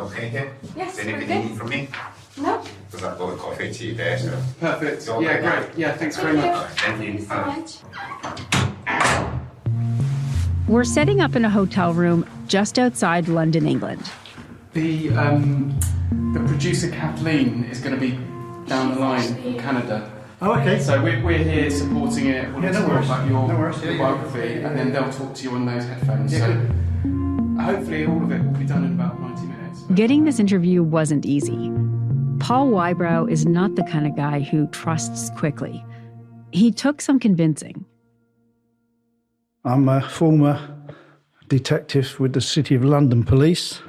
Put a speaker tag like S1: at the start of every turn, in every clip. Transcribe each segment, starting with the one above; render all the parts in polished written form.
S1: okay here?
S2: Yes,
S1: Is anything
S2: pretty
S1: you
S2: good.
S1: need from me?
S2: No.
S1: Because I've got a coffee tea there, so.
S3: Perfect.
S1: You're
S3: Yeah,
S1: okay now?
S3: great. Yeah, thanks very much.
S1: Thank you.
S2: so much.
S4: We're setting up in a hotel room just outside London, England.
S3: The producer Kathleen is going to be down the line from Canada.
S5: Oh, okay.
S3: So we're here supporting it. We'll
S5: Yeah, no
S3: talk
S5: worries.
S3: about your
S5: No worries. Yeah, yeah.
S3: biography, and then they'll talk to you on those headphones.
S5: Yeah,
S3: so hopefully all of it will be done in about 90 minutes.
S4: Getting this interview wasn't easy. Paul Whybrow is not the kind of guy who trusts quickly. He took some convincing.
S5: I'm a former detective with the City of London Police,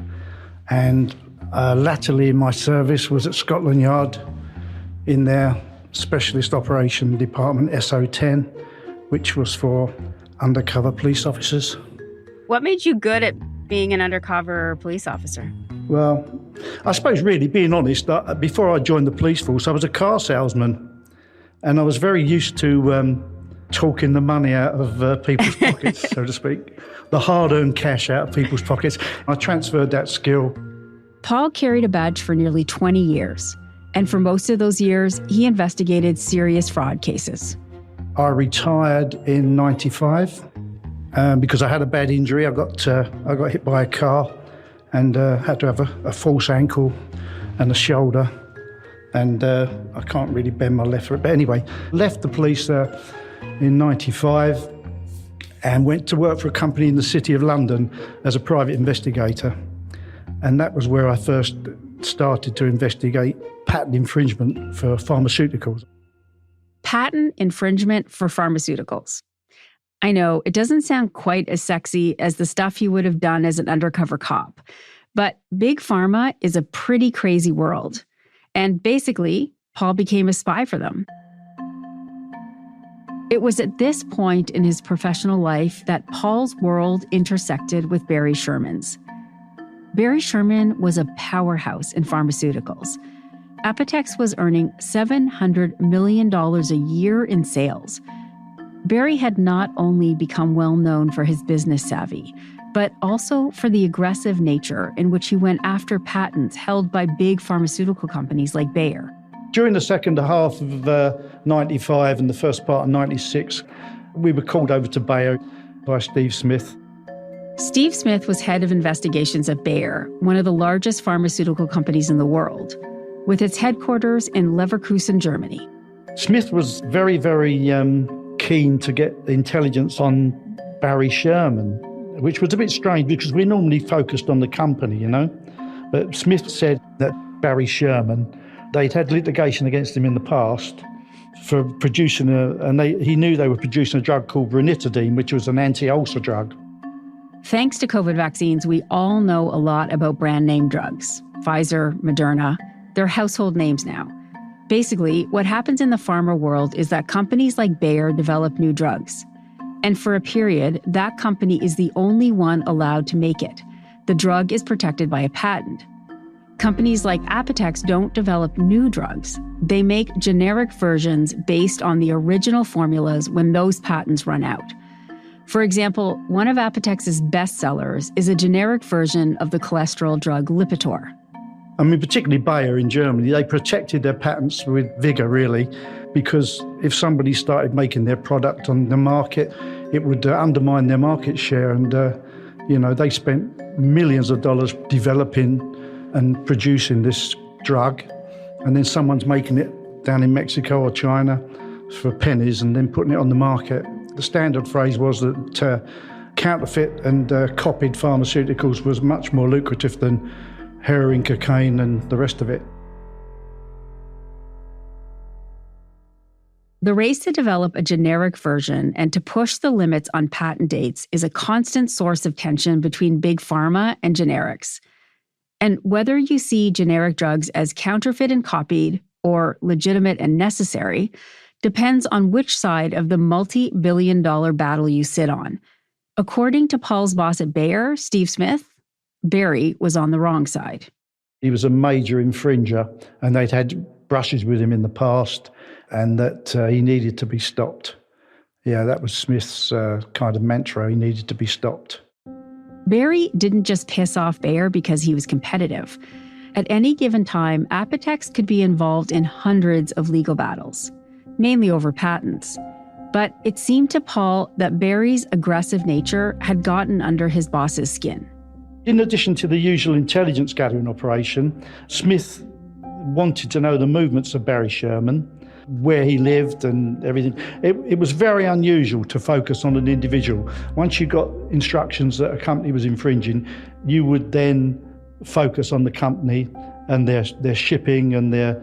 S5: and latterly in my service was at Scotland Yard in their Specialist Operation Department SO10, which was for undercover police officers.
S4: What made you good at being an undercover police officer?
S5: Well, I suppose really, being honest, before I joined the police force, I was a car salesman, and I was very used to talking the money out of people's pockets, so to speak, the hard-earned cash out of people's pockets. I transferred that skill.
S4: Paul carried a badge for nearly 20 years, and for most of those years, he investigated serious fraud cases.
S5: I retired in '95 because I had a bad injury. I got hit by a car and had to have a false ankle and a shoulder, and I can't really bend my left foot. But anyway, left the police in '95 and went to work for a company in the City of London as a private investigator. And that was where I first started to investigate patent infringement for pharmaceuticals.
S4: Patent infringement for pharmaceuticals. I know it doesn't sound quite as sexy as the stuff he would have done as an undercover cop, but big pharma is a pretty crazy world. And basically, Paul became a spy for them. It was at this point in his professional life that Paul's world intersected with Barry Sherman's. Barry Sherman was a powerhouse in pharmaceuticals. Apotex was earning $700 million a year in sales. Barry had not only become well known for his business savvy, but also for the aggressive nature in which he went after patents held by big pharmaceutical companies like Bayer.
S5: During the second half of '95 and the first part of '96, we were called over to Bayer by Steve Smith.
S4: Steve Smith was head of investigations at Bayer, one of the largest pharmaceutical companies in the world, with its headquarters in Leverkusen, Germany.
S5: Smith was very, very keen to get intelligence on Barry Sherman, which was a bit strange because we're normally focused on the company, you know. But Smith said that Barry Sherman, they'd had litigation against him in the past for producing he knew they were producing a drug called ranitidine, which was an anti-ulcer drug.
S4: Thanks to COVID vaccines, we all know a lot about brand name drugs. Pfizer, Moderna, they're household names now. Basically, what happens in the pharma world is that companies like Bayer develop new drugs. And for a period, that company is the only one allowed to make it. The drug is protected by a patent. Companies like Apotex don't develop new drugs. They make generic versions based on the original formulas when those patents run out. For example, one of Apotex's bestsellers is a generic version of the cholesterol drug Lipitor.
S5: I mean, particularly Bayer in Germany, they protected their patents with vigour, really, because if somebody started making their product on the market, it would undermine their market share. And, they spent millions of dollars developing and producing this drug, and then someone's making it down in Mexico or China for pennies and then putting it on the market. The standard phrase was that counterfeit and copied pharmaceuticals was much more lucrative than heroin, cocaine, and the rest of it.
S4: The race to develop a generic version and to push the limits on patent dates is a constant source of tension between big pharma and generics. And whether you see generic drugs as counterfeit and copied or legitimate and necessary depends on which side of the multi-billion-dollar battle you sit on. According to Paul's boss at Bayer, Steve Smith, Barry was on the wrong side.
S5: He was a major infringer, and they'd had brushes with him in the past, and that he needed to be stopped. Yeah, that was Smith's kind of mantra. He needed to be stopped.
S4: Barry didn't just piss off Bayer because he was competitive. At any given time, Apotex could be involved in hundreds of legal battles, mainly over patents. But it seemed to Paul that Barry's aggressive nature had gotten under his boss's skin.
S5: In addition to the usual intelligence gathering operation, Smith wanted to know the movements of Barry Sherman, where he lived and everything. It was very unusual to focus on an individual. Once you got instructions that a company was infringing, you would then focus on the company and their shipping and their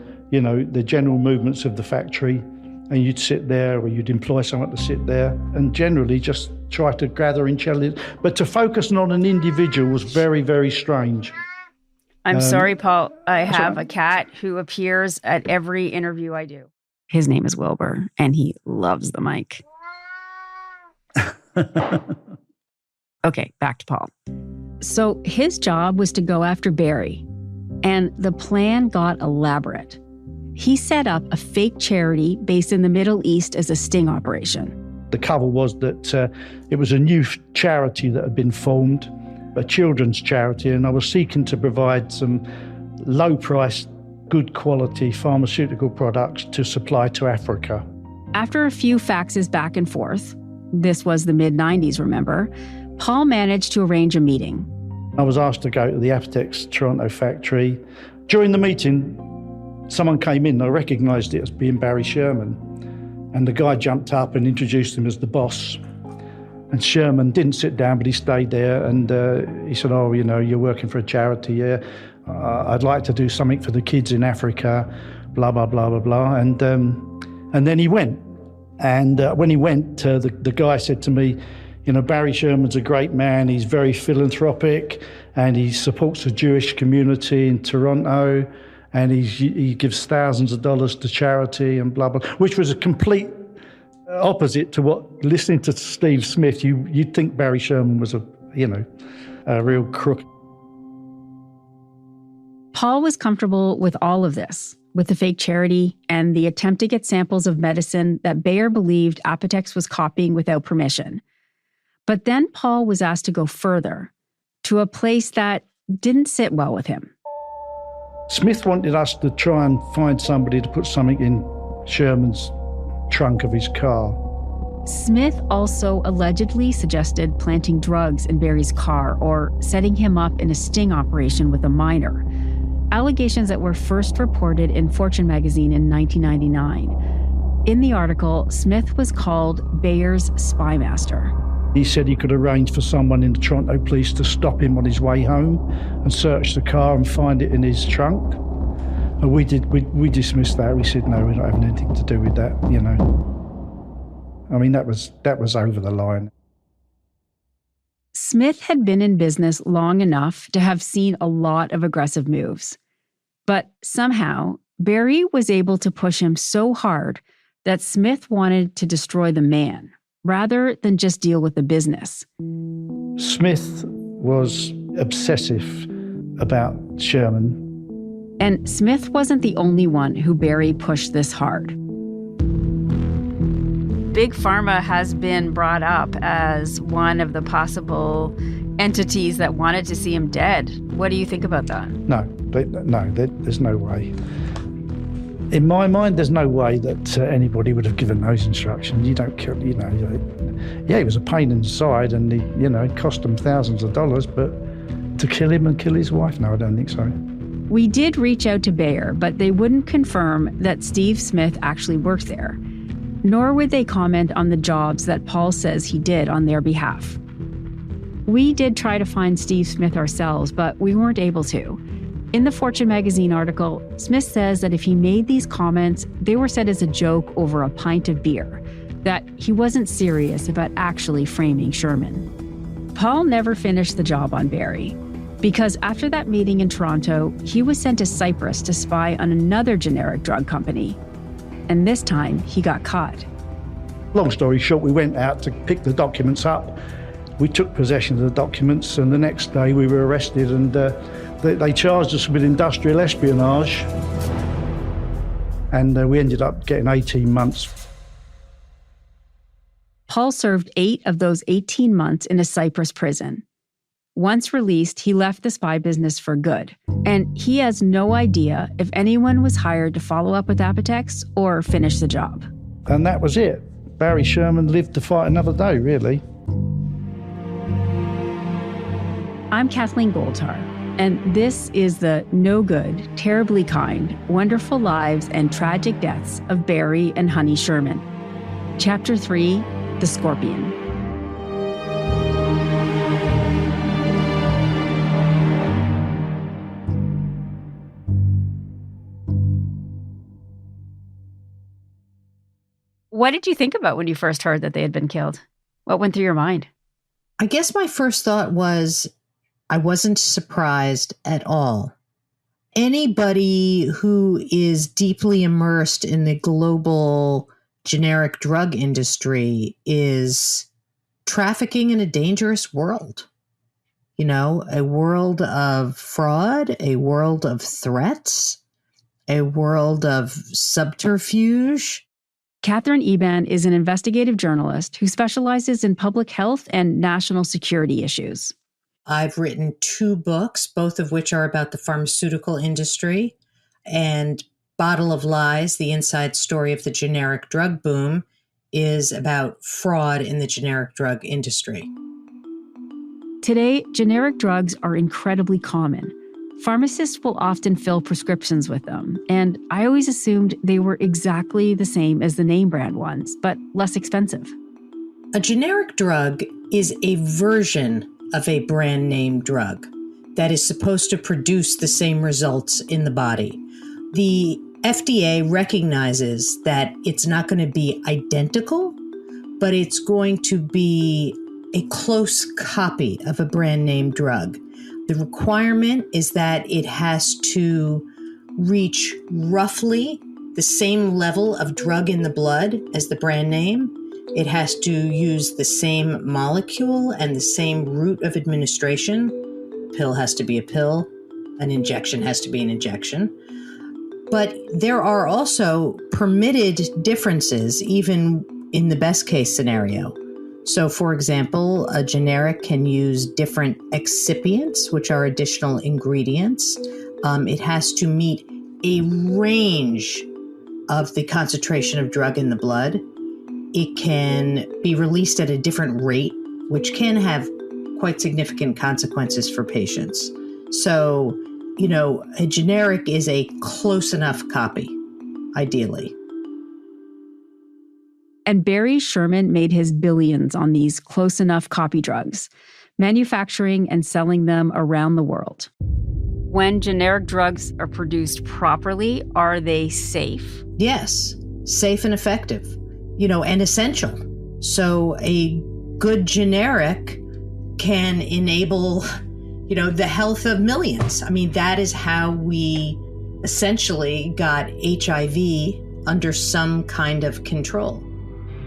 S5: general movements of the factory. And you'd sit there, or you'd employ someone to sit there and generally just try to gather intelligence. But to focus on an individual was very, very strange.
S4: I'm sorry, Paul. I have a cat who appears at every interview I do. His name is Wilbur, and he loves the mic. Okay, back to Paul. So his job was to go after Barry, and the plan got elaborate. He set up a fake charity based in the Middle East as a sting operation.
S5: The cover was that it was a new charity that had been formed, a children's charity, and I was seeking to provide some low-priced, good quality pharmaceutical products to supply to Africa.
S4: After a few faxes back and forth, this was the mid-90s, remember, Paul managed to arrange a meeting.
S5: I was asked to go to the Apotex Toronto factory. During the meeting, someone came in, I recognised it as being Barry Sherman, and the guy jumped up and introduced him as the boss. And Sherman didn't sit down, but he stayed there, and he said, you're working for a charity, yeah. I'd like to do something for the kids in Africa, blah, blah, blah, blah, blah. And then he went. And when he went, the guy said to me, Barry Sherman's a great man. He's very philanthropic, and he supports the Jewish community in Toronto, and he gives thousands of dollars to charity and blah, blah, which was a complete opposite to what, listening to Steve Smith, you'd think Barry Sherman was a real crook.
S4: Paul was comfortable with all of this, with the fake charity and the attempt to get samples of medicine that Bayer believed Apotex was copying without permission. But then Paul was asked to go further, to a place that didn't sit well with him.
S5: Smith wanted us to try and find somebody to put something in Sherman's trunk of his car.
S4: Smith also allegedly suggested planting drugs in Barry's car or setting him up in a sting operation with a minor. Allegations that were first reported in Fortune magazine in 1999. In the article, Smith was called Bayer's spy master.
S5: He said he could arrange for someone in the Toronto police to stop him on his way home and search the car and find it in his trunk. And we dismissed that. We said, no, we're not having anything to do with that, I mean, that was over the line.
S4: Smith had been in business long enough to have seen a lot of aggressive moves. But somehow, Barry was able to push him so hard that Smith wanted to destroy the man, rather than just deal with the business.
S5: Smith was obsessive about Sherman.
S4: And Smith wasn't the only one who Barry pushed this hard. Big Pharma has been brought up as one of the possible entities that wanted to see him dead. What do you think about that? No,
S5: there's no way. In my mind, there's no way that anybody would have given those instructions. You don't kill, Yeah, he was a pain in the side, and it cost him thousands of dollars, but to kill him and kill his wife, no, I don't think so.
S4: We did reach out to Bayer, but they wouldn't confirm that Steve Smith actually worked there. Nor would they comment on the jobs that Paul says he did on their behalf. We did try to find Steve Smith ourselves, but we weren't able to. In the Fortune magazine article, Smith says that if he made these comments, they were said as a joke over a pint of beer, that he wasn't serious about actually framing Sherman. Paul never finished the job on Barry, because after that meeting in Toronto, he was sent to Cyprus to spy on another generic drug company. And this time, he got caught.
S5: Long story short, we went out to pick the documents up. We took possession of the documents, and the next day we were arrested, and they charged us with industrial espionage. And we ended up getting 18 months.
S4: Paul served 8 of those 18 months in a Cyprus prison. Once released, he left the spy business for good. And he has no idea if anyone was hired to follow up with Apotex or finish the job.
S5: And that was it. Barry Sherman lived to fight another day, really.
S4: I'm Kathleen Goldhar, and this is the no good, terribly kind, wonderful lives and tragic deaths of Barry and Honey Sherman. Chapter 3, The Scorpion. What did you think about when you first heard that they had been killed? What went through your mind?
S2: I guess my first thought was I wasn't surprised at all. Anybody who is deeply immersed in the global generic drug industry is trafficking in a dangerous world. You know, a world of fraud, a world of threats, a world of subterfuge.
S4: Katherine Eban is an investigative journalist who specializes in public health and national security issues.
S2: I've written 2 books, both of which are about the pharmaceutical industry, and Bottle of Lies, the inside story of the generic drug boom, is about fraud in the generic drug industry.
S4: Today, generic drugs are incredibly common. Pharmacists will often fill prescriptions with them, and I always assumed they were exactly the same as the name brand ones, but less expensive.
S2: A generic drug is a version of a brand name drug that is supposed to produce the same results in the body. The FDA recognizes that it's not going to be identical, but it's going to be a close copy of a brand name drug. The requirement is that it has to reach roughly the same level of drug in the blood as the brand name. It has to use the same molecule and the same route of administration. A pill has to be a pill. An injection has to be an injection. But there are also permitted differences, even in the best case scenario. So, for example, a generic can use different excipients, which are additional ingredients. It has to meet a range of the concentration of drug in the blood. It can be released at a different rate, which can have quite significant consequences for patients. So, you know, a generic is a close enough copy, ideally.
S4: And Barry Sherman made his billions on these close enough copy drugs, manufacturing and selling them around the world. When generic drugs are produced properly, are they safe?
S2: Yes, safe and effective, you know, and essential. So a good generic can enable, you know, the health of millions. I mean, that is how we essentially got HIV under some kind of control.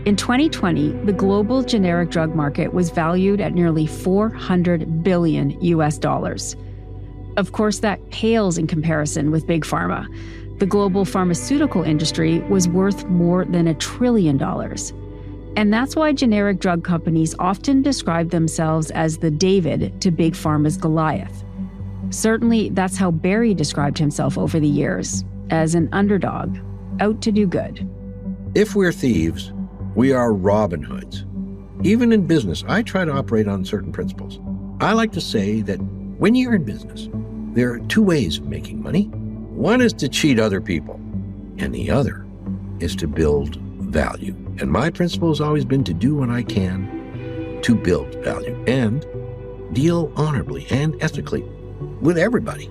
S4: In 2020, the global generic drug market was valued at nearly $400 billion US. Of course, that pales in comparison with Big Pharma. The global pharmaceutical industry was worth more than $1 trillion. And that's why generic drug companies often describe themselves as the David to Big Pharma's Goliath. Certainly, that's how Barry described himself over the years, as an underdog, out to do good.
S6: If we're thieves, we are Robin Hoods. Even in business, I try to operate on certain principles. I like to say that when you're in business, there are 2 ways of making money. One is to cheat other people, and the other is to build value. And my principle has always been to do what I can to build value and deal honorably and ethically with everybody.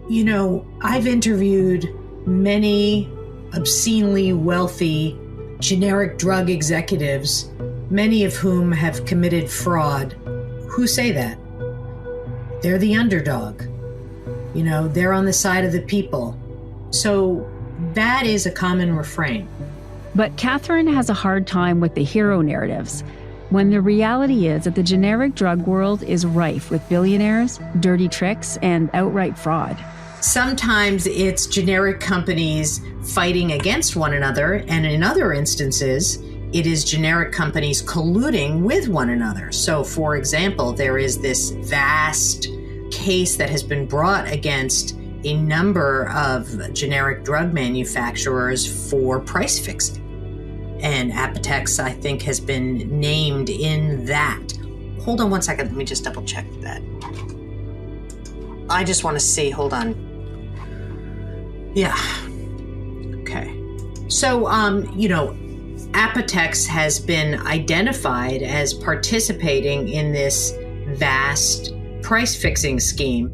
S2: You know, I've interviewed many obscenely wealthy generic drug executives, many of whom have committed fraud, who say that. They're the underdog. You know, they're on the side of the people. So that is a common refrain.
S4: But Katherine has a hard time with the hero narratives, when the reality is that the generic drug world is rife with billionaires, dirty tricks, and outright fraud.
S2: Sometimes it's generic companies fighting against one another, and in other instances, it is generic companies colluding with one another. So, for example, there is this vast case that has been brought against a number of generic drug manufacturers for price fixing. And Apotex, I think, has been named in that. Hold on one second. Let me just double check that. I just want to see. Hold on. Yeah. Okay. So, Apotex has been identified as participating in this vast price fixing scheme.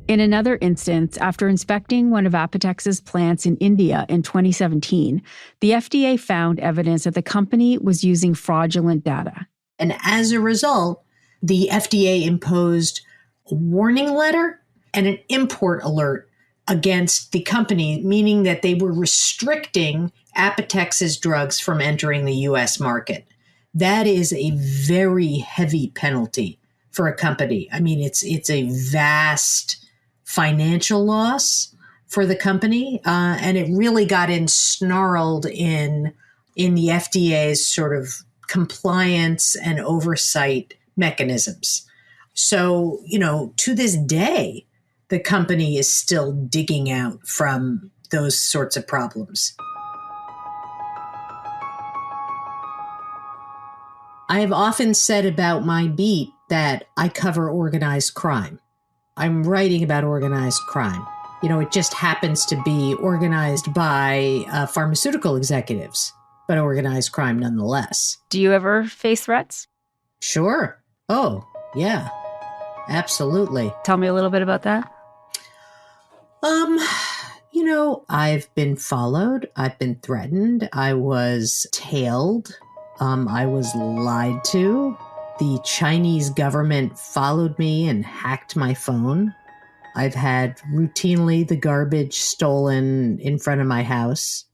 S4: In another instance, after inspecting one of Apotex's plants in India in 2017, the FDA found evidence that the company was using fraudulent data.
S2: And as a result, the FDA imposed a warning letter and an import alert against the company, meaning that they were restricting Apotex's drugs from entering the U.S. market. That is a very heavy penalty for a company. I mean, it's a vast financial loss for the company, and it really got ensnarled in the FDA's sort of compliance and oversight mechanisms. So, to this day, the company is still digging out from those sorts of problems. I have often said about my beat that I cover organized crime. I'm writing about organized crime. It just happens to be organized by pharmaceutical executives, but organized crime nonetheless.
S4: Do you ever face threats?
S2: Sure. Oh, yeah, absolutely.
S4: Tell me a little bit about that.
S2: I've been followed. I've been threatened. I was tailed. I was lied to. The Chinese government followed me and hacked my phone. I've had routinely the garbage stolen in front of my house.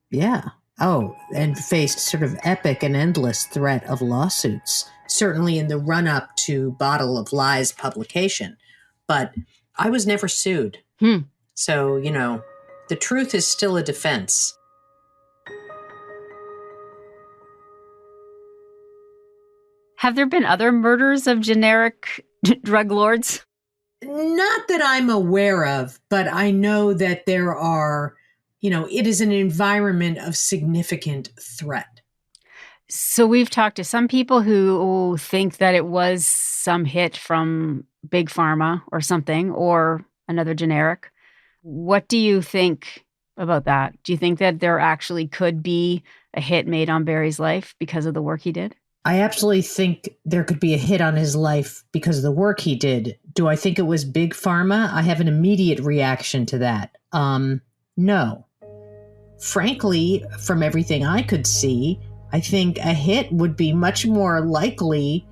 S2: Yeah. Oh, and faced sort of epic and endless threat of lawsuits, certainly in the run-up to Bottle of Lies publication. But I was never sued. So, the truth is still a defense.
S4: Have there been other murders of generic drug lords?
S2: Not that I'm aware of, but I know that there are, it is an environment of significant threat.
S4: So we've talked to some people who think that it was some hit from Big Pharma or something, or another generic. What do you think about that? Do you think that there actually could be a hit made on Barry's life because of the work he did?
S2: I absolutely think there could be a hit on his life because of the work he did. Do I think it was Big Pharma? I have an immediate reaction to that. No. Frankly, from everything I could see, I think a hit would be much more likely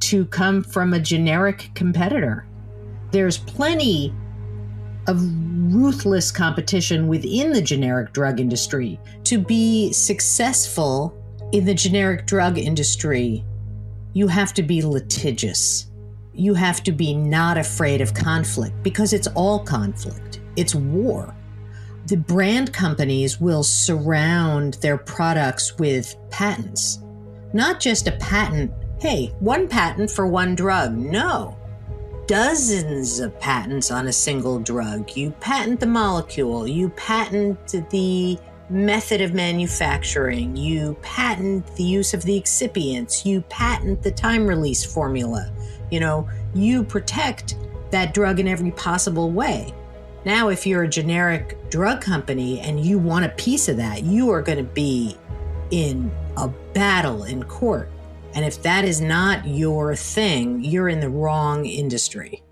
S2: to come from a generic competitor. There's plenty of ruthless competition within the generic drug industry. To be successful in the generic drug industry, you have to be litigious. You have to be not afraid of conflict, because it's all conflict. It's war. The brand companies will surround their products with patents. Not just a patent, hey, one patent for one drug. No. Dozens of patents on a single drug. You patent the molecule. You patent the method of manufacturing. You patent the use of the excipients. You patent the time release formula. You protect that drug in every possible way. Now, if you're a generic drug company and you want a piece of that, you are going to be in a battle in court. And if that is not your thing, you're in the wrong industry.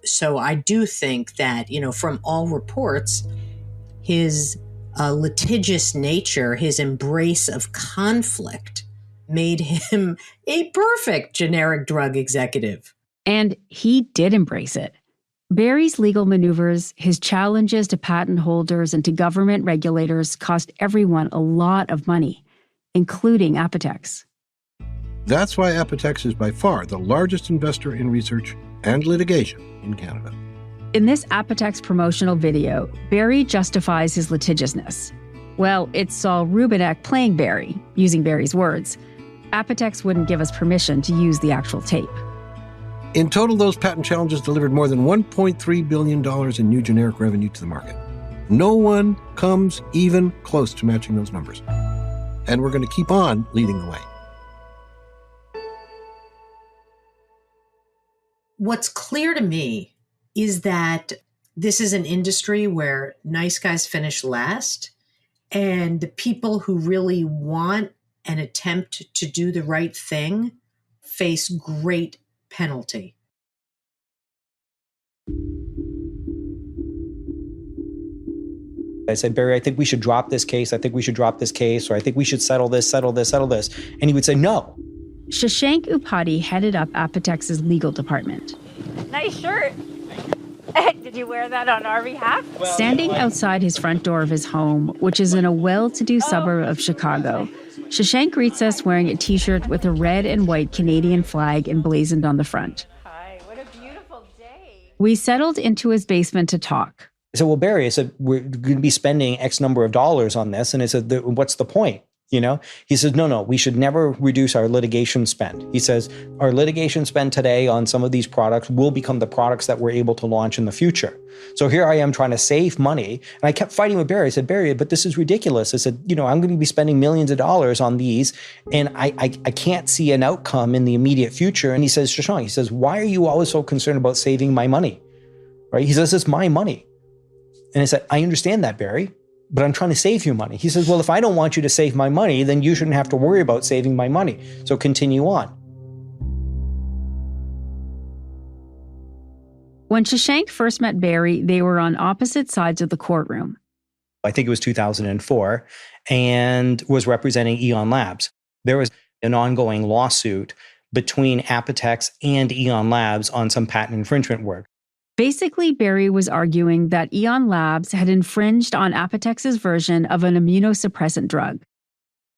S2: So I do think that, from all reports, his litigious nature, his embrace of conflict, made him a perfect generic drug executive.
S4: And he did embrace it. Barry's legal maneuvers, his challenges to patent holders and to government regulators cost everyone a lot of money, including Apotex.
S6: That's why Apotex is by far the largest investor in research and litigation in Canada.
S4: In this Apotex promotional video, Barry justifies his litigiousness. Well, it's Saul Rubinek playing Barry, using Barry's words. Apotex wouldn't give us permission to use the actual tape.
S6: In total, those patent challenges delivered more than $1.3 billion in new generic revenue to the market. No one comes even close to matching those numbers. And we're going to keep on leading the way.
S2: What's clear to me is that this is an industry where nice guys finish last, and the people who really want and attempt to do the right thing face great penalty.
S7: I said, Barry, I think we should drop this case. I think we should drop this case. Or I think we should settle this. And he would say, no.
S4: Shashank Upati headed up Apotex's legal department.
S8: Nice shirt. Did you wear that on our behalf?
S4: Standing outside his front door of his home, which is in a well-to-do suburb of Chicago, Shashank greets us wearing a T-shirt with a red and white Canadian flag emblazoned on the front.
S8: Hi, what a beautiful day.
S4: We settled into his basement to talk.
S7: I said, well, Barry, I said, we're going to be spending X number of dollars on this. And I said, what's the point? You know, he says, no, we should never reduce our litigation spend. He says, our litigation spend today on some of these products will become the products that we're able to launch in the future. So here I am trying to save money. And I kept fighting with Barry. I said, Barry, but this is ridiculous. I said, I'm going to be spending millions of dollars on these, and I can't see an outcome in the immediate future. And he says, Shashank, he says, why are you always so concerned about saving my money? Right? He says, it's my money. And I said, I understand that, Barry, but I'm trying to save you money. He says, well, if I don't want you to save my money, then you shouldn't have to worry about saving my money. So continue on.
S4: When Shashank first met Barry, they were on opposite sides of the courtroom.
S7: I think it was 2004, and was representing Eon Labs. There was an ongoing lawsuit between Apotex and Eon Labs on some patent infringement work.
S4: Basically, Barry was arguing that Eon Labs had infringed on Apotex's version of an immunosuppressant drug.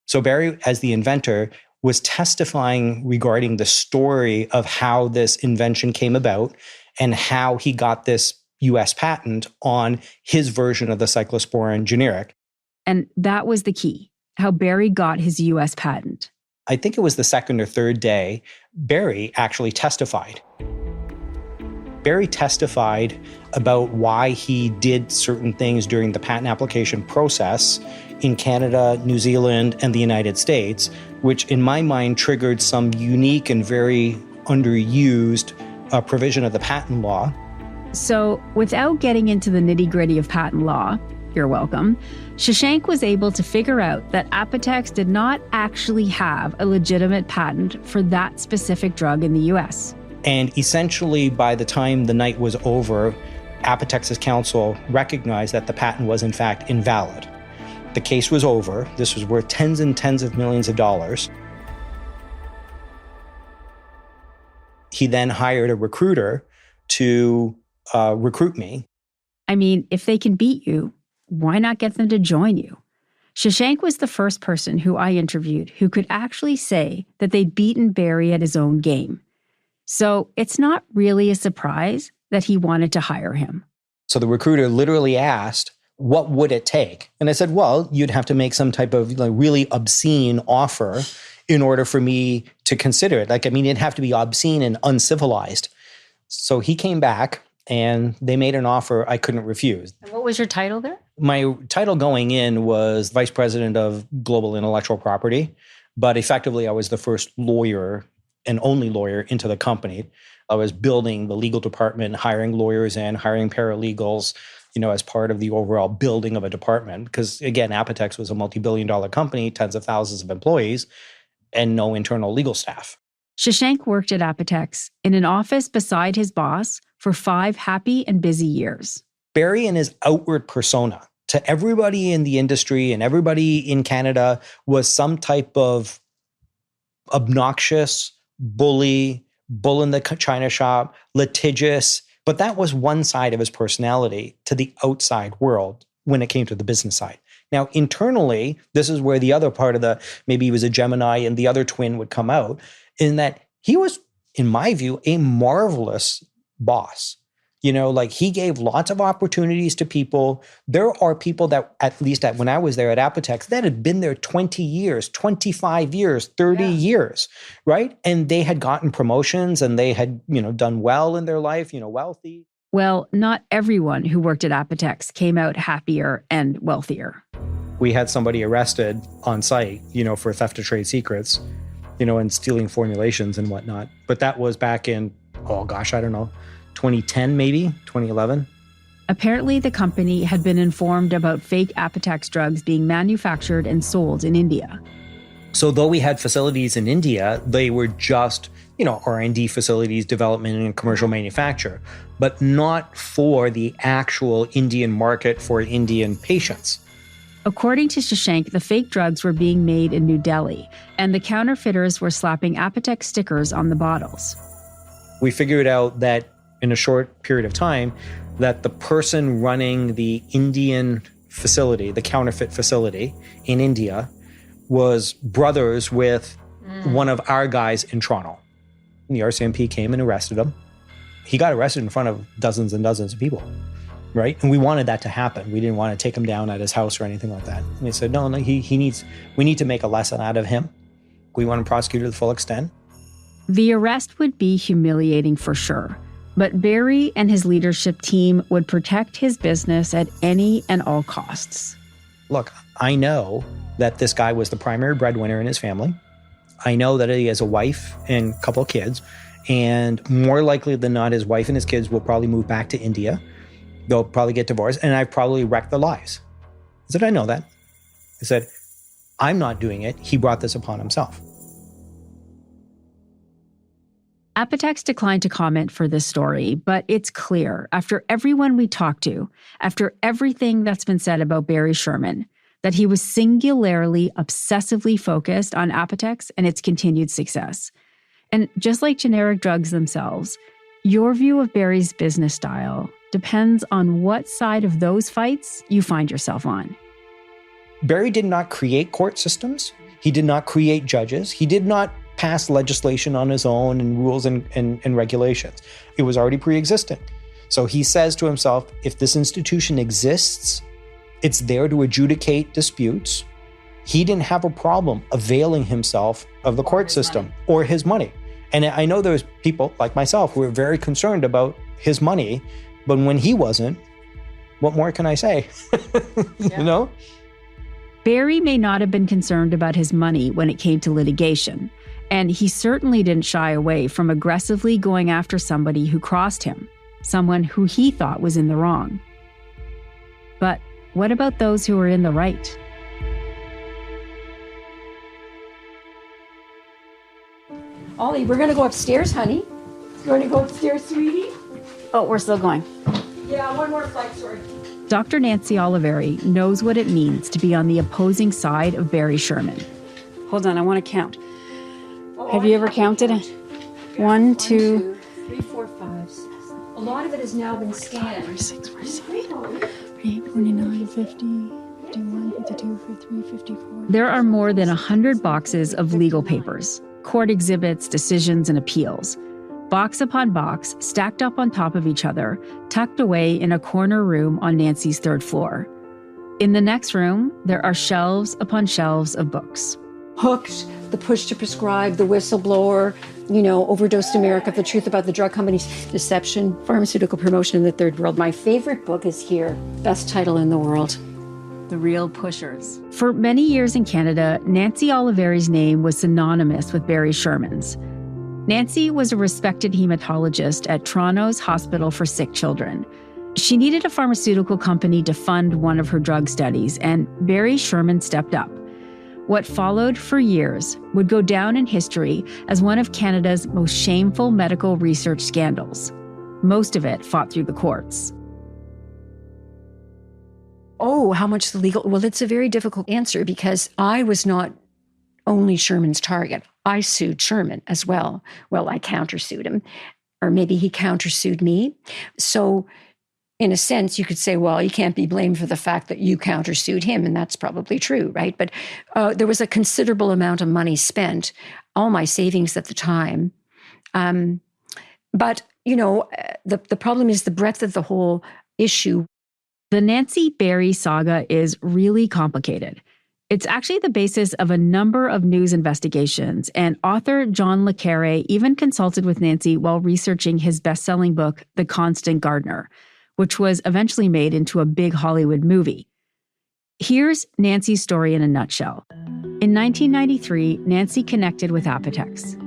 S7: So Barry, as the inventor, was testifying regarding the story of how this invention came about and how he got this US patent on his version of the cyclosporin generic.
S4: And that was the key, how Barry got his US patent.
S7: I think it was the second or third day, Barry actually testified. Barry testified about why he did certain things during the patent application process in Canada, New Zealand, and the United States, which in my mind triggered some unique and very underused provision of the patent law.
S4: So without getting into the nitty-gritty of patent law, you're welcome, Shashank was able to figure out that Apotex did not actually have a legitimate patent for that specific drug in the US.
S7: And essentially, by the time the night was over, Apotex's counsel recognized that the patent was in fact invalid. The case was over. This was worth tens and tens of millions of dollars. He then hired a recruiter to recruit me.
S4: I mean, if they can beat you, why not get them to join you? Shashank was the first person who I interviewed who could actually say that they'd beaten Barry at his own game. So it's not really a surprise that he wanted to hire him.
S7: So the recruiter literally asked, what would it take? And I said, well, you'd have to make some type of really obscene offer in order for me to consider it. It'd have to be obscene and uncivilized. So he came back and they made an offer I couldn't refuse.
S4: And what was your title there?
S7: My title going in was Vice President of Global Intellectual Property, but effectively I was the first lawyer and only lawyer into the company. I was building the legal department, hiring lawyers and hiring paralegals, as part of the overall building of a department. Because again, Apotex was a multi-billion-dollar company, tens of thousands of employees, and no internal legal staff.
S4: Shashank worked at Apotex in an office beside his boss for 5 happy and busy years.
S7: Barry and his outward persona to everybody in the industry and everybody in Canada was some type of obnoxious, bully, bull in the china shop, litigious. But that was one side of his personality to the outside world when it came to the business side. Now, internally, this is where the other part of maybe he was a Gemini and the other twin would come out, in that he was, in my view, a marvelous boss. Like he gave lots of opportunities to people. There are people that, at least when I was there at Apotex, that had been there 20 years, 25 years, 30 years, right? And they had gotten promotions and they had, done well in their life, wealthy.
S4: Well, not everyone who worked at Apotex came out happier and wealthier.
S7: We had somebody arrested on site, for theft of trade secrets, and stealing formulations and whatnot. But that was back in, 2010, maybe 2011.
S4: Apparently, the company had been informed about fake Apotex drugs being manufactured and sold in India.
S7: So though we had facilities in India, they were just, R&D facilities, development and commercial manufacture, but not for the actual Indian market for Indian patients.
S4: According to Shashank, the fake drugs were being made in New Delhi, and the counterfeiters were slapping Apotex stickers on the bottles.
S7: We figured out that in a short period of time, that the person running the Indian facility, the counterfeit facility in India, was brothers with one of our guys in Toronto. And the RCMP came and arrested him. He got arrested in front of dozens and dozens of people, right? And we wanted that to happen. We didn't want to take him down at his house or anything like that. And they said, no, we need to make a lesson out of him. We want to prosecute to the full extent.
S4: The arrest would be humiliating for sure, but Barry and his leadership team would protect his business at any and all costs.
S7: Look, I know that this guy was the primary breadwinner in his family. I know that he has a wife and a couple of kids, and more likely than not, his wife and his kids will probably move back to India. They'll probably get divorced, and I've probably wrecked their lives. I said, I know that. I said, I'm not doing it. He brought this upon himself.
S4: Apotex declined to comment for this story, but it's clear, after everyone we talked to, after everything that's been said about Barry Sherman, that he was singularly, obsessively focused on Apotex and its continued success. And just like generic drugs themselves, your view of Barry's business style depends on what side of those fights you find yourself on.
S7: Barry did not create court systems. He did not create judges. He did not pass legislation on his own and rules and regulations. It was already pre-existing. So he says to himself, if this institution exists, it's there to adjudicate disputes. He didn't have a problem availing himself of the court system or his money. And I know there's people like myself who are very concerned about his money, but when he wasn't, what more can I say?
S4: Barry may not have been concerned about his money when it came to litigation, and he certainly didn't shy away from aggressively going after somebody who crossed him, someone who he thought was in the wrong. But what about those who were in the right?
S9: Ollie, we're going to go upstairs, honey. You want to go upstairs, sweetie?
S8: Oh, we're still going.
S9: Yeah, one more flight, sorry.
S4: Dr. Nancy Oliveri knows what it means to be on the opposing side of Barry Sherman.
S8: Hold on, I want to count. Have you ever counted it? 1, 2,
S9: 3, 4, 5, 6. A lot of it has now been scanned.
S8: 5, 6, 7, 8, 49, 50, 51, 52, 53, 54.
S4: There are more than 100 boxes of legal papers, court exhibits, decisions, and appeals. Box upon box, stacked up on top of each other, tucked away in a corner room on Nancy's third floor. In the next room, there are shelves upon shelves of books.
S9: Hooked, The Push to Prescribe, The Whistleblower, Overdosed America, The Truth About the Drug Companies, Deception, Pharmaceutical Promotion in the Third World. My favorite book is here. Best title in the world.
S4: The Real Pushers. For many years in Canada, Nancy Oliveri's name was synonymous with Barry Sherman's. Nancy was a respected hematologist at Toronto's Hospital for Sick Children. She needed a pharmaceutical company to fund one of her drug studies, and Barry Sherman stepped up. What followed for years would go down in history as one of Canada's most shameful medical research scandals. Most of it fought through the courts.
S9: Oh, how much the legal... Well, it's a very difficult answer because I was not only Sherman's target. I sued Sherman as well. Well, I countersued him, or maybe he countersued me. So in a sense, you could say, well, you can't be blamed for the fact that you countersued him, and that's probably true, right? But there was a considerable amount of money spent, all my savings at the time. But, the problem is the breadth of the whole issue.
S4: The Nancy Berry saga is really complicated. It's actually the basis of a number of news investigations, and author John le Carre even consulted with Nancy while researching his best-selling book, The Constant Gardener, which was eventually made into a big Hollywood movie. Here's Nancy's story in a nutshell. In 1993, Nancy connected with Apotex.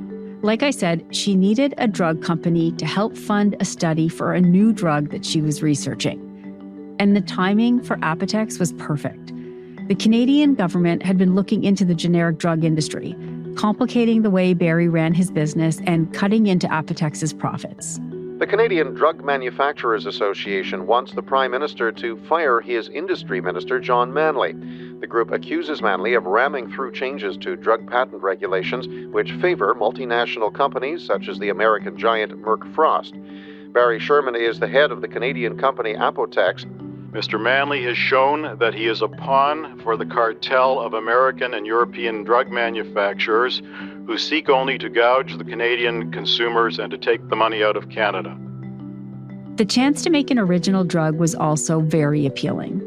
S4: Like I said, she needed a drug company to help fund a study for a new drug that she was researching. And the timing for Apotex was perfect. The Canadian government had been looking into the generic drug industry, complicating the way Berry ran his business and cutting into Apotex's profits.
S10: The Canadian Drug Manufacturers Association wants the Prime Minister to fire his industry minister, John Manley. The group accuses Manley of ramming through changes to drug patent regulations which favor multinational companies such as the American giant Merck Frost. Barry Sherman is the head of the Canadian company Apotex.
S11: Mr. Manley has shown that he is a pawn for the cartel of American and European drug manufacturers who seek only to gouge the Canadian consumers and to take the money out of Canada.
S4: The chance to make an original drug was also very appealing.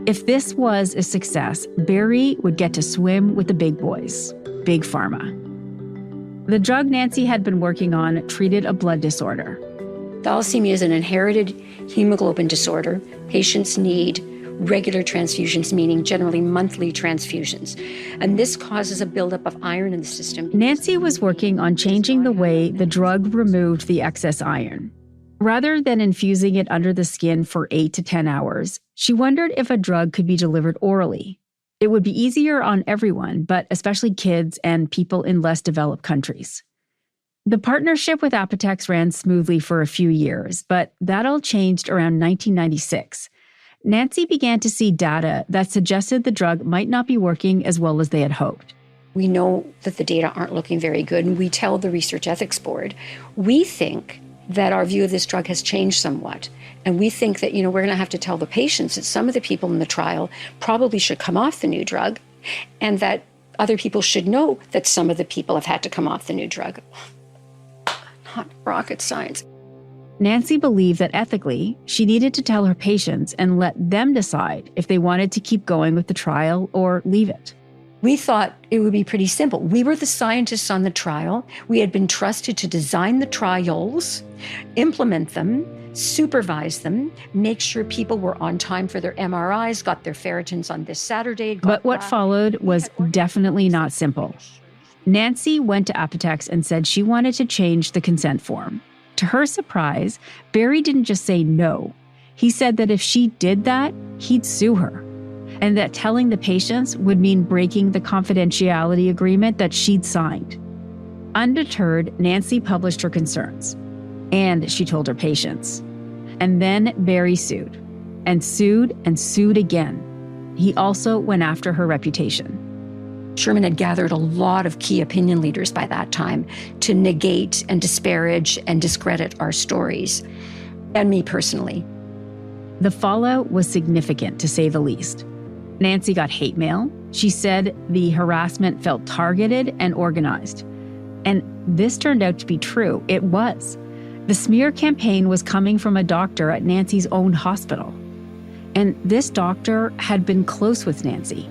S4: If this was a success, Berry would get to swim with the big boys, Big Pharma. The drug Nancy had been working on treated a blood disorder.
S9: Thalassemia is an inherited hemoglobin disorder. Patients need regular transfusions, meaning generally monthly transfusions. And this causes a buildup of iron in the system.
S4: Nancy was working on changing the way the drug removed the excess iron. Rather than infusing it under the skin for 8 to 10 hours, she wondered if a drug could be delivered orally. It would be easier on everyone, but especially kids and people in less developed countries. The partnership with Apotex ran smoothly for a few years, but that all changed around 1996. Nancy began to see data that suggested the drug might not be working as well as they had hoped.
S9: We know that the data aren't looking very good, and we tell the Research Ethics Board, we think that our view of this drug has changed somewhat. And we think that, we're going to have to tell the patients that some of the people in the trial probably should come off the new drug, and that other people should know that some of the people have had to come off the new drug. Not rocket science.
S4: Nancy believed that ethically, she needed to tell her patients and let them decide if they wanted to keep going with the trial or leave it.
S9: We thought it would be pretty simple. We were the scientists on the trial. We had been trusted to design the trials, implement them, supervise them, make sure people were on time for their MRIs, got their ferritins on this Saturday.
S4: But what followed was definitely not simple. Nancy went to Apotex and said she wanted to change the consent form. To her surprise, Berry didn't just say no. He said that if she did that, he'd sue her, and that telling the patients would mean breaking the confidentiality agreement that she'd signed. Undeterred, Nancy published her concerns, and she told her patients. And then Berry sued, and sued and sued again. He also went after her reputation.
S9: Sherman had gathered a lot of key opinion leaders by that time to negate and disparage and discredit our stories, and me personally.
S4: The fallout was significant, to say the least. Nancy got hate mail. She said the harassment felt targeted and organized. And this turned out to be true. It was. The smear campaign was coming from a doctor at Nancy's own hospital. And this doctor had been close with Nancy.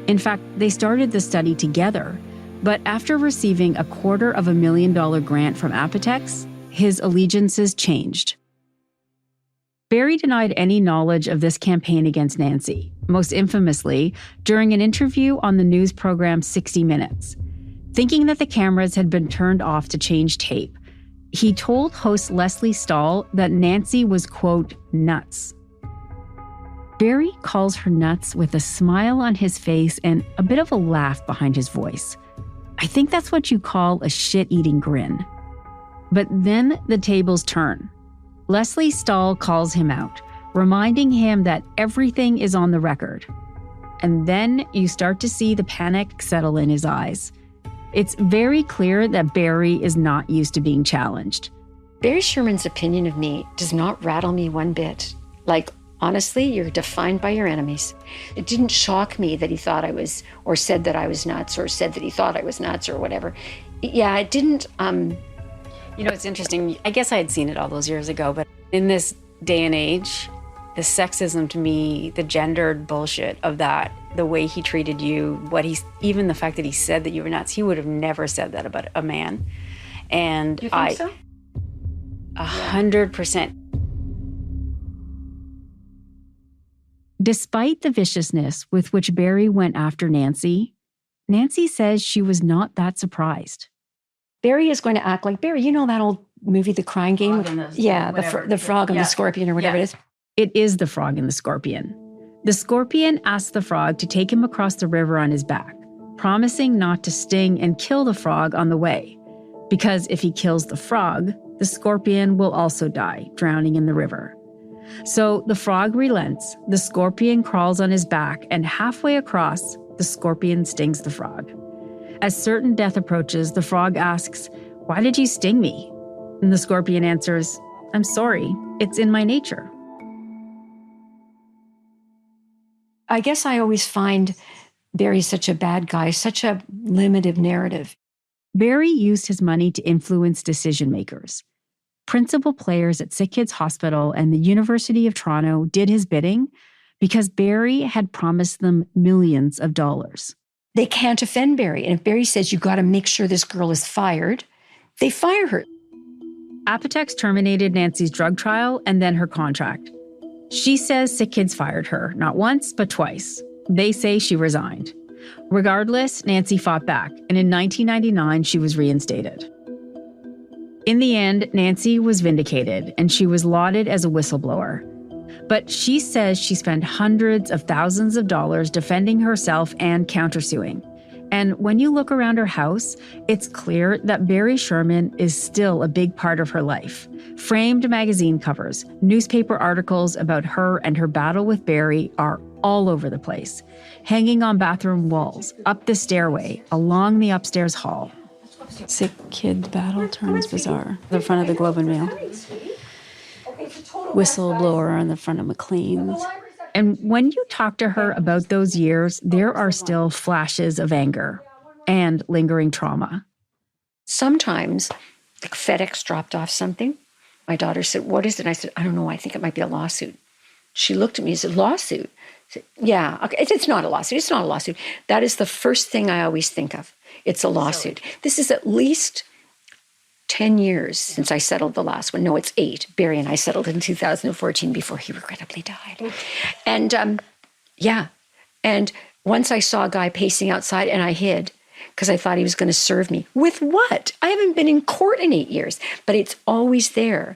S4: In fact, they started the study together. But after receiving a $250,000 grant from Apotex, his allegiances changed. Berry denied any knowledge of this campaign against Nancy, most infamously during an interview on the news program 60 Minutes. Thinking that the cameras had been turned off to change tape, he told host Lesley Stahl that Nancy was, quote, nuts. Berry calls her nuts with a smile on his face and a bit of a laugh behind his voice. I think that's what you call a shit-eating grin. But then the tables turn. Lesley Stahl calls him out, reminding him that everything is on the record. And then you start to see the panic settle in his eyes. It's very clear that Berry is not used to being challenged.
S9: Barry Sherman's opinion of me does not rattle me one bit. Like, honestly, you're defined by your enemies. It didn't shock me that he thought I was, or said that I was nuts, or said that he thought I was nuts, or whatever. Yeah, it didn't
S4: You know, it's interesting. I guess I had seen it all those years ago, but in this day and age, the sexism to me, the gendered bullshit of that, the way he treated you, even the fact that he said that you were nuts, he would have never said that about a man. And
S9: You think so?
S4: 100%. Despite the viciousness with which Barry went after Nancy, Nancy says she was not that surprised.
S9: Barry is going to act like Barry. You know that old movie, The Crying Game? The frog and the scorpion or whatever it is.
S4: It is the frog and the scorpion. The scorpion asks the frog to take him across the river on his back, promising not to sting and kill the frog on the way. Because if he kills the frog, the scorpion will also die, drowning in the river. So the frog relents, the scorpion crawls on his back, and halfway across, the scorpion stings the frog. As certain death approaches, the frog asks, "Why did you sting me?" And the scorpion answers, "I'm sorry, it's in my nature."
S9: I guess I always find Barry such a bad guy, such a limited narrative.
S4: Barry used his money to influence decision makers. Principal players at Sick Kids Hospital and the University of Toronto did his bidding because Barry had promised them millions of dollars.
S9: They can't offend Barry. And if Barry says, you got to make sure this girl is fired, they fire her.
S4: Apotex terminated Nancy's drug trial and then her contract. She says Sick Kids fired her, not once, but twice. They say she resigned. Regardless, Nancy fought back, and in 1999, she was reinstated. In the end, Nancy was vindicated, and she was lauded as a whistleblower. But she says she spent hundreds of thousands of dollars defending herself and countersuing. And when you look around her house, it's clear that Barry Sherman is still a big part of her life. Framed magazine covers, newspaper articles about her and her battle with Barry are all over the place, hanging on bathroom walls, up the stairway, along the upstairs hall.
S8: Sick Kids battle turns bizarre. The front of the Globe and Mail. Whistleblower on the front of Maclean's.
S4: And when you talk to her about those years, there are still flashes of anger and lingering trauma.
S9: Sometimes the FedEx dropped off something. My daughter said, "What is it?" And I said, "I don't know. I think it might be a lawsuit." She looked at me and said, "Lawsuit?" I said, "Yeah, okay. It's not a lawsuit. It's not a lawsuit." That is the first thing I always think of. It's a lawsuit. This is at least 10 years since I settled the last one. No, it's 8. Barry and I settled in 2014 before he regrettably died. And and once I saw a guy pacing outside and I hid because I thought he was going to serve me. With what? I haven't been in court in 8 years, but it's always there.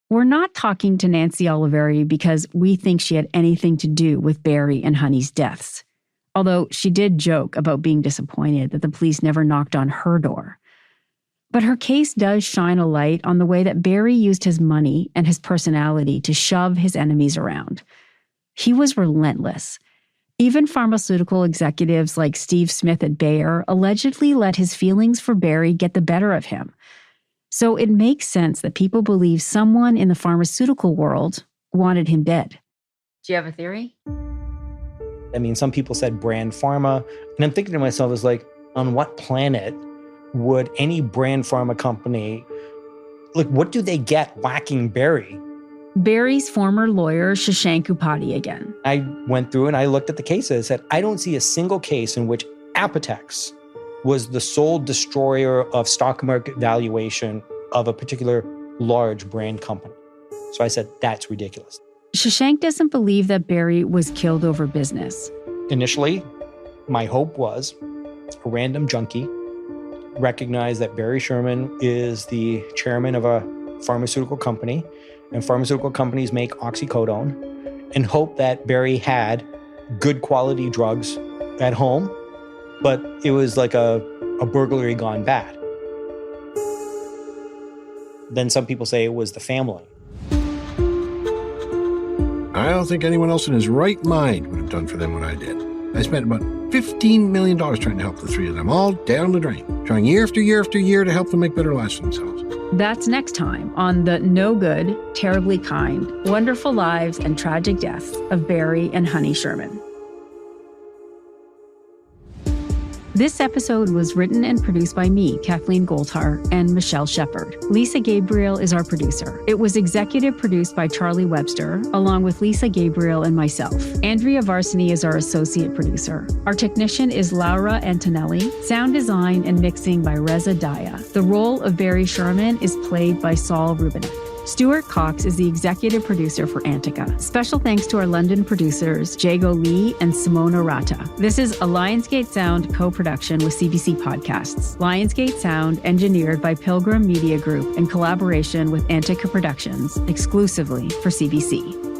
S4: We're not talking to Nancy Oliveri because we think she had anything to do with Barry and Honey's deaths. Although she did joke about being disappointed that the police never knocked on her door. But her case does shine a light on the way that Barry used his money and his personality to shove his enemies around. He was relentless. Even pharmaceutical executives like Steve Smith at Bayer allegedly let his feelings for Barry get the better of him. So it makes sense that people believe someone in the pharmaceutical world wanted him dead.
S8: Do you have a theory?
S7: I mean, some people said brand pharma, and I'm thinking to myself, is like, on what planet would any brand pharma company, like, what do they get whacking Barry?
S4: Barry's former lawyer, Shashank Upadhyay again.
S7: I went through and I looked at the cases and said, I don't see a single case in which Apotex was the sole destroyer of stock market valuation of a particular large brand company. So I said, that's ridiculous.
S4: Shashank doesn't believe that Barry was killed over business.
S7: Initially, my hope was a random junkie recognized that Barry Sherman is the chairman of a pharmaceutical company, and pharmaceutical companies make oxycodone, and hope that Barry had good quality drugs at home, but it was like a burglary gone bad. Then some people say it was the family.
S6: I don't think anyone else in his right mind would have done for them what I did. I spent about $15 million trying to help the three of them, all down the drain, trying year after year after year to help them make better lives for themselves.
S4: That's next time on the no good, terribly kind, wonderful lives and tragic deaths of Barry and Honey Sherman. This episode was written and produced by me, Kathleen Goldhar, and Michelle Shepard. Lisa Gabriel is our producer. It was executive produced by Charlie Webster, along with Lisa Gabriel and myself. Andrea Varsany is our associate producer. Our technician is Laura Antonelli. Sound design and mixing by Reza Daya. The role of Barry Sherman is played by Saul Rubinek. Stuart Cox is the executive producer for Antica. Special thanks to our London producers, Jago Lee and Simona Rata. This is a Lionsgate Sound co-production with CBC Podcasts. Lionsgate Sound engineered by Pilgrim Media Group in collaboration with Antica Productions, exclusively for CBC.